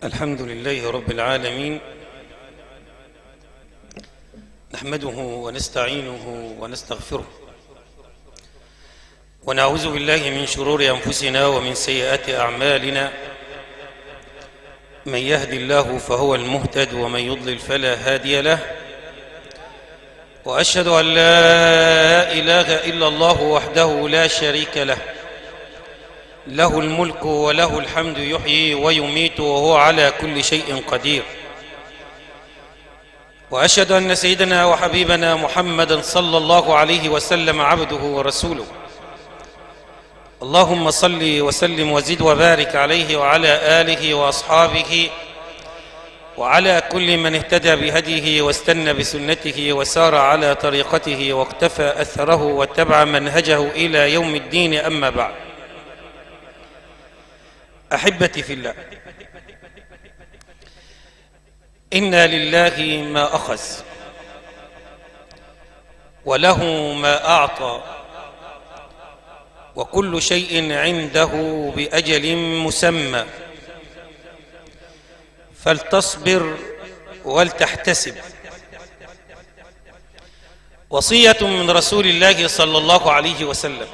الحمد لله رب العالمين، نحمده ونستعينه ونستغفره، ونعوذ بالله من شرور أنفسنا ومن سيئات أعمالنا. من يهد الله فهو المهتد، ومن يضلل فلا هادي له. وأشهد أن لا إله إلا الله وحده لا شريك له، له الملك وله الحمد، يحيي ويميت وهو على كل شيء قدير. وأشهد أن سيدنا وحبيبنا محمدا صلى الله عليه وسلم عبده ورسوله. اللهم صل وسلم وزد وبارك عليه وعلى آله وأصحابه وعلى كل من اهتدى بهديه واستنى بسنته وسار على طريقته واقتفى أثره واتبع منهجه إلى يوم الدين. أما بعد، أحبتي في الله، إن لله ما أخذ وله ما أعطى، وكل شيء عنده بأجل مسمى، فلتصبر ولتحتسب. وصية من رسول الله صلى الله عليه وسلم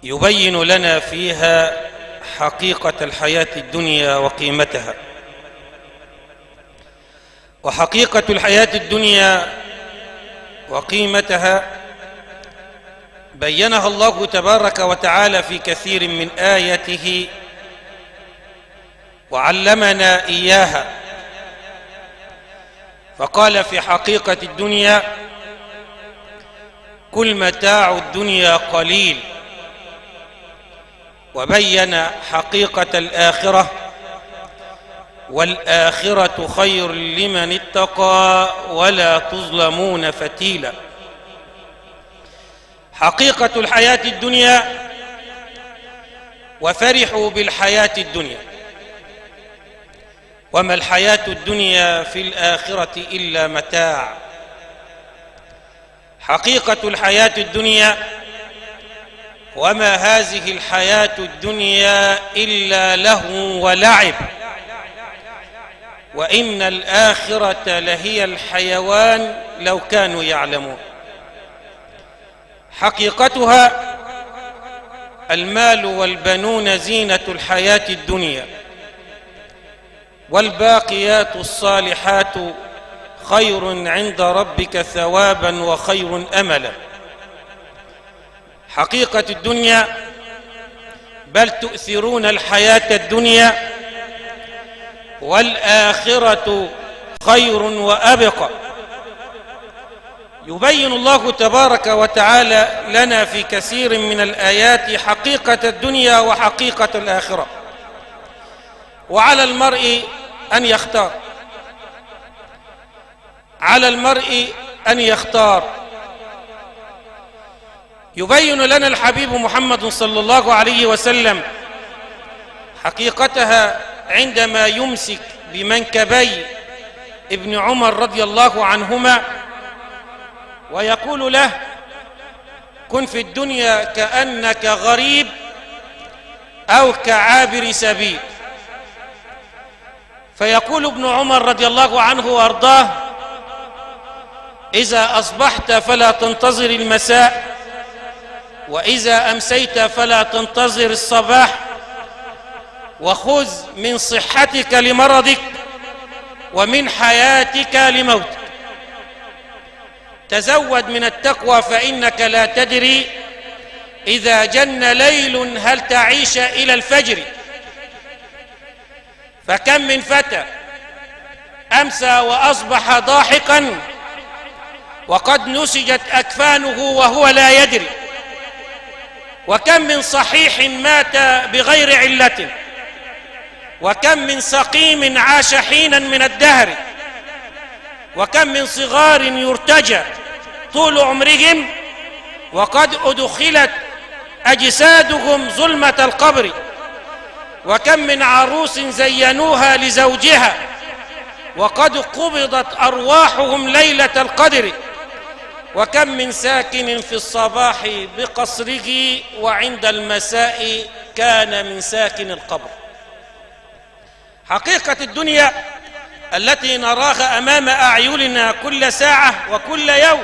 يبين لنا فيها حقيقة الحياة الدنيا وقيمتها. وحقيقة الحياة الدنيا وقيمتها بينها الله تبارك وتعالى في كثير من آياته وعلمنا إياها. فقال في حقيقة الدنيا: كل متاع الدنيا قليل. وبين حقيقة الآخرة: والآخرة خير لمن اتقى ولا تظلمون فتيلا. حقيقة الحياة الدنيا: وفرحوا بالحياة الدنيا، وما الحياة الدنيا في الآخرة إلا متاع. حقيقة الحياة الدنيا: وما هذه الحياة الدنيا إلا لهو ولعب، وإن الآخرة لهي الحيوان لو كانوا يعلمون. حقيقتها: المال والبنون زينة الحياة الدنيا، والباقيات الصالحات خير عند ربك ثوابا وخير أملا. حقيقة الدنيا: بل تؤثرون الحياة الدنيا والآخرة خير وأبقى. يبين الله تبارك وتعالى لنا في كثير من الآيات حقيقة الدنيا وحقيقة الآخرة، وعلى المرء أن يختار. على المرء أن يختار. يبين لنا الحبيب محمد صلى الله عليه وسلم حقيقتها عندما يمسك بمنكبي ابن عمر رضي الله عنهما ويقول له: كن في الدنيا كأنك غريب أو كعابر سبيل. فيقول ابن عمر رضي الله عنه وأرضاه: إذا أصبحت فلا تنتظر المساء، وإذا أمسيت فلا تنتظر الصباح، وخذ من صحتك لمرضك ومن حياتك لموتك. تزود من التقوى، فإنك لا تدري إذا جن ليل هل تعيش إلى الفجر. فكم من فتى أمسى وأصبح ضاحكا وقد نسجت أكفانه وهو لا يدري. وكم من صحيح مات بغير علة، وكم من سقيم عاش حينا من الدهر، وكم من صغار يرتجى طول عمرهم وقد أدخلت أجسادهم ظلمة القبر. وكم من عروس زينوها لزوجها وقد قبضت أرواحهم ليلة القدر. وكم من ساكن في الصباح بقصره وعند المساء كان من ساكن القبر. حقيقة الدنيا التي نراها أمام أعيننا كل ساعة وكل يوم،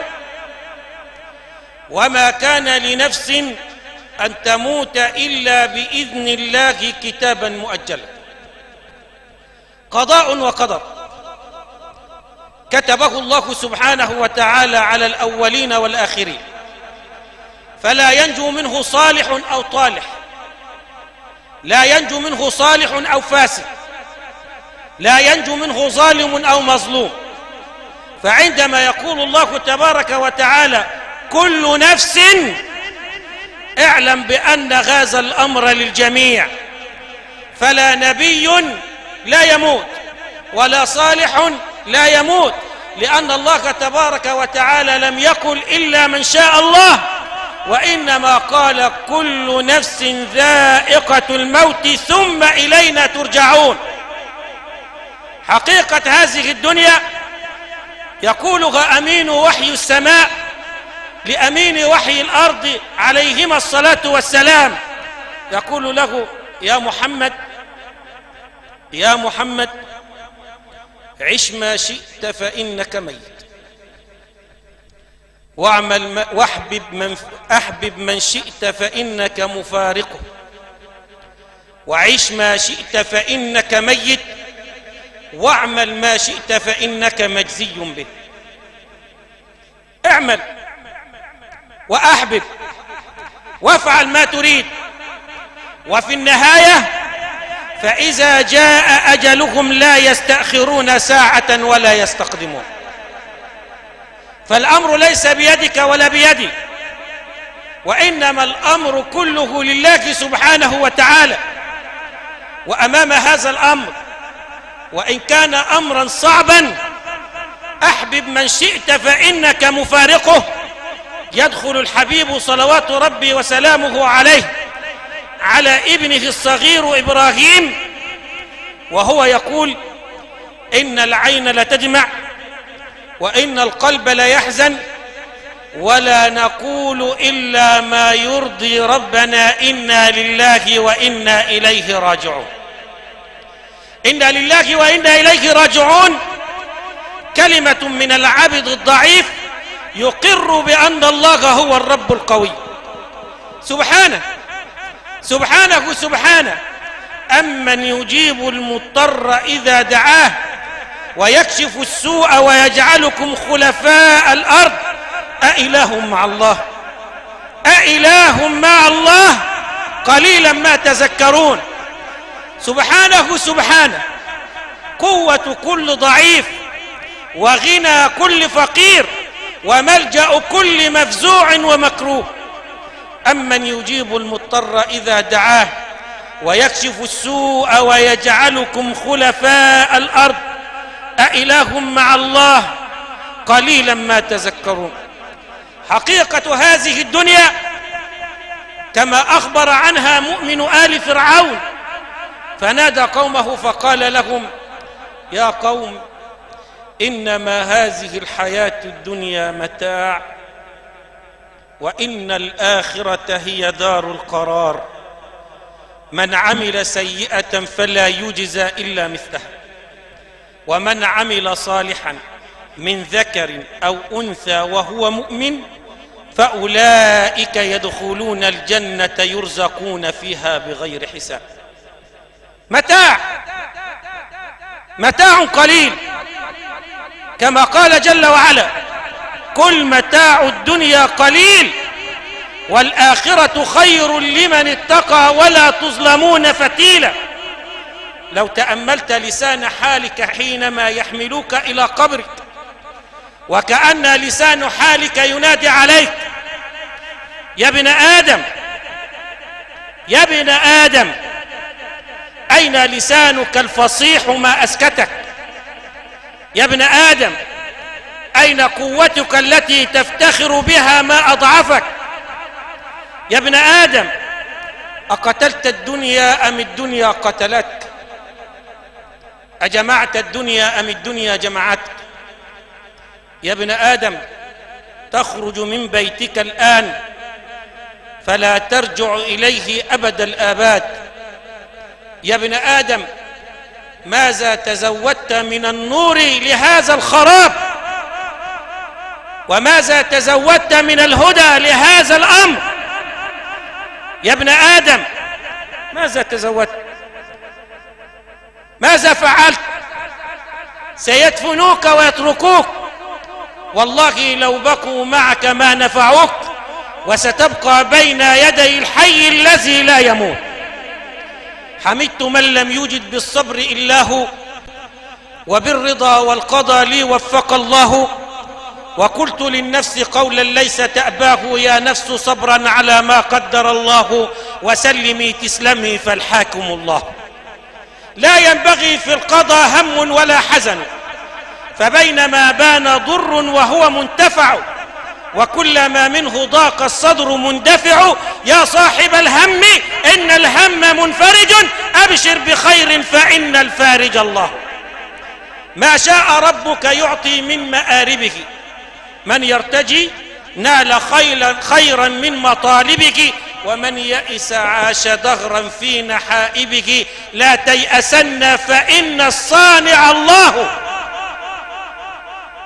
وما كان لنفس أن تموت إلا بإذن الله كتابا مؤجلا، قضاء وقدر كتبه الله سبحانه وتعالى على الأولين والآخرين، فلا ينجو منه صالح أو طالح، لا ينجو منه صالح أو فاسد، لا ينجو منه ظالم أو مظلوم. فعندما يقول الله تبارك وتعالى كل نفس، اعلم بأن هذا الأمر للجميع، فلا نبي لا يموت ولا صالح لا يموت، لأن الله تبارك وتعالى لم يقل إلا من شاء الله، وإنما قال كل نفس ذائقة الموت ثم إلينا ترجعون. حقيقة هذه الدنيا يقولها أمين وحي السماء لأمين وحي الأرض عليهما الصلاة والسلام، يقول له يا محمد يا محمد عش ما شئت فإنك ميت، أحبب من شئت فإنك مفارقه، وعش ما شئت فإنك ميت، واعمل ما شئت فإنك مجزي به. اعمل وأحبب وافعل ما تريد، وفي النهاية فإذا جاء أجلهم لا يستأخرون ساعة ولا يستقدمون. فالأمر ليس بيدك ولا بيدي، وإنما الأمر كله لله سبحانه وتعالى. وأمام هذا الأمر، وإن كان أمرا صعبا، أحبب من شئت فإنك مفارقه، يدخل الحبيب صلوات ربي وسلامه عليه على ابنه الصغير إبراهيم وهو يقول إن العين لتدمع وإن القلب ليحزن ولا نقول إلا ما يرضي ربنا إنا لله وإنا إليه راجعون. إنا لله وإنا إليه راجعون كلمة من العبد الضعيف يقر بأن الله هو الرب القوي سبحانه سبحانه سبحانه. أمن يجيب المضطر إذا دعاه ويكشف السوء ويجعلكم خلفاء الأرض أإله مع الله أإله مع الله قليلا ما تذكرون. سبحانه سبحانه، قوة كل ضعيف وغنى كل فقير وملجأ كل مفزوع ومكروه. أمن يجيب المضطر إذا دعاه ويكشف السوء ويجعلكم خلفاء الأرض أإله مع الله قليلا ما تذكرون. حقيقة هذه الدنيا كما أخبر عنها مؤمن آل فرعون، فنادى قومه فقال لهم يا قوم إنما هذه الحياة الدنيا متاع وإن الآخرة هي دار القرار. من عمل سيئة فلا يجزى إلا مثلها ومن عمل صالحا من ذكر أو أنثى وهو مؤمن فأولئك يدخلون الجنة يرزقون فيها بغير حساب. متاع قليل كما قال جل وعلا كل متاع الدنيا قليل والآخرة خير لمن اتقى ولا تظلمون فتيلا. لو تأملت لسان حالك حينما يحملوك إلى قبرك وكأن لسان حالك ينادي عليك يا ابن آدم يا ابن آدم أين لسانك الفصيح ما أسكتك؟ يا ابن آدم أين قوتك التي تفتخر بها ما أضعفك؟ يا ابن آدم أقتلت الدنيا أم الدنيا قتلتك؟ أجمعت الدنيا أم الدنيا جمعتك؟ يا ابن آدم تخرج من بيتك الآن فلا ترجع إليه أبد الآباد. يا ابن آدم ماذا تزودت من النور لهذا الخراب؟ وماذا تزودت من الهدى لهذا الأمر؟ يا ابن آدم، ماذا تزودت؟ ماذا فعلت؟ سيدفنوك ويتركوك، والله لو بقوا معك ما نفعوك، وستبقى بين يدي الحي الذي لا يموت. حمدت من لم يوجد بالصبر إلا هو، وبالرضا والقضى لي وفق الله، وقلت للنفس قولا ليس تأباه: يا نفس صبرا على ما قدر الله، وسلمي تسلمي فالحاكم الله. لا ينبغي في القضاء هم ولا حزن، فبينما بان ضر وهو منتفع، وكلما منه ضاق الصدر مندفع. يا صاحب الهم إن الهم منفرج، أبشر بخير فإن الفارج الله. ما شاء ربك يعطي من مآربه، من يرتجي نال خيرا من مطالبك، ومن يئس عاش دهرا في نحائبك. لا تيأسن فإن الصانع الله.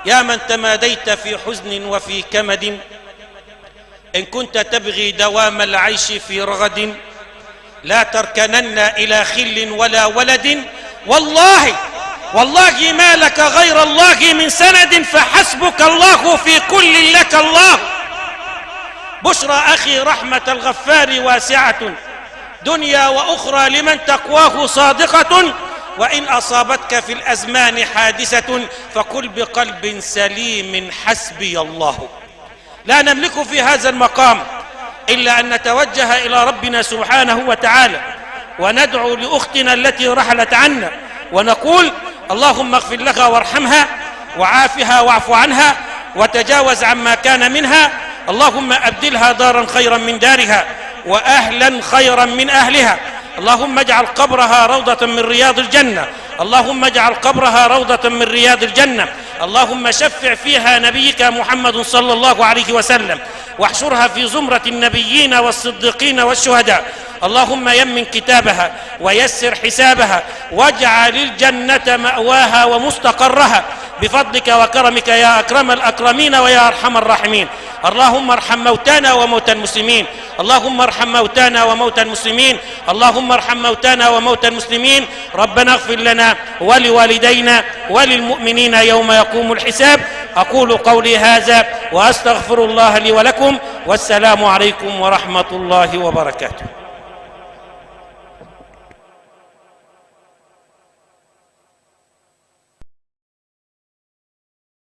يا من تماديت في حزن وفي كمد، إن كنت تبغي دوام العيش في رغد، لا تركنن إلى خل ولا ولد. والله ما لك غير الله من سند، فحسبك الله في كل لك الله. بشرى أخي رحمة الغفار واسعة، دنيا وأخرى لمن تقواه صادقة. وإن أصابتك في الأزمان حادثة، فقل بقلب سليم حسبي الله. لا نملك في هذا المقام إلا أن نتوجه إلى ربنا سبحانه وتعالى، وندعو لأختنا التي رحلت عنا، ونقول: اللهم اغفر لها وارحمها وعافها واعف عنها وتجاوز عما كان منها. اللهم أبدلها دارا خيرا من دارها، وأهلا خيرا من أهلها. اللهم اجعل قبرها روضة من رياض الجنة. اللهم اجعل قبرها روضة من رياض الجنة. اللهم شفع فيها نبيك محمد صلى الله عليه وسلم، واحشرها في زمرة النبيين والصديقين والشهداء. اللهم يمن كتابها ويسر حسابها، واجعل الجنة مأواها ومستقرها بفضلك وكرمك يا أكرم الأكرمين ويا أرحم الراحمين. اللهم ارحم موتانا وموتى المسلمين. اللهم ارحم موتانا وموتى المسلمين. اللهم ارحم موتانا وموتى المسلمين. ربنا اغفر لنا ولوالدينا وللمؤمنين يوم يقوم الحساب. أقول قولي هذا وأستغفر الله لي ولكم، والسلام عليكم ورحمة الله وبركاته.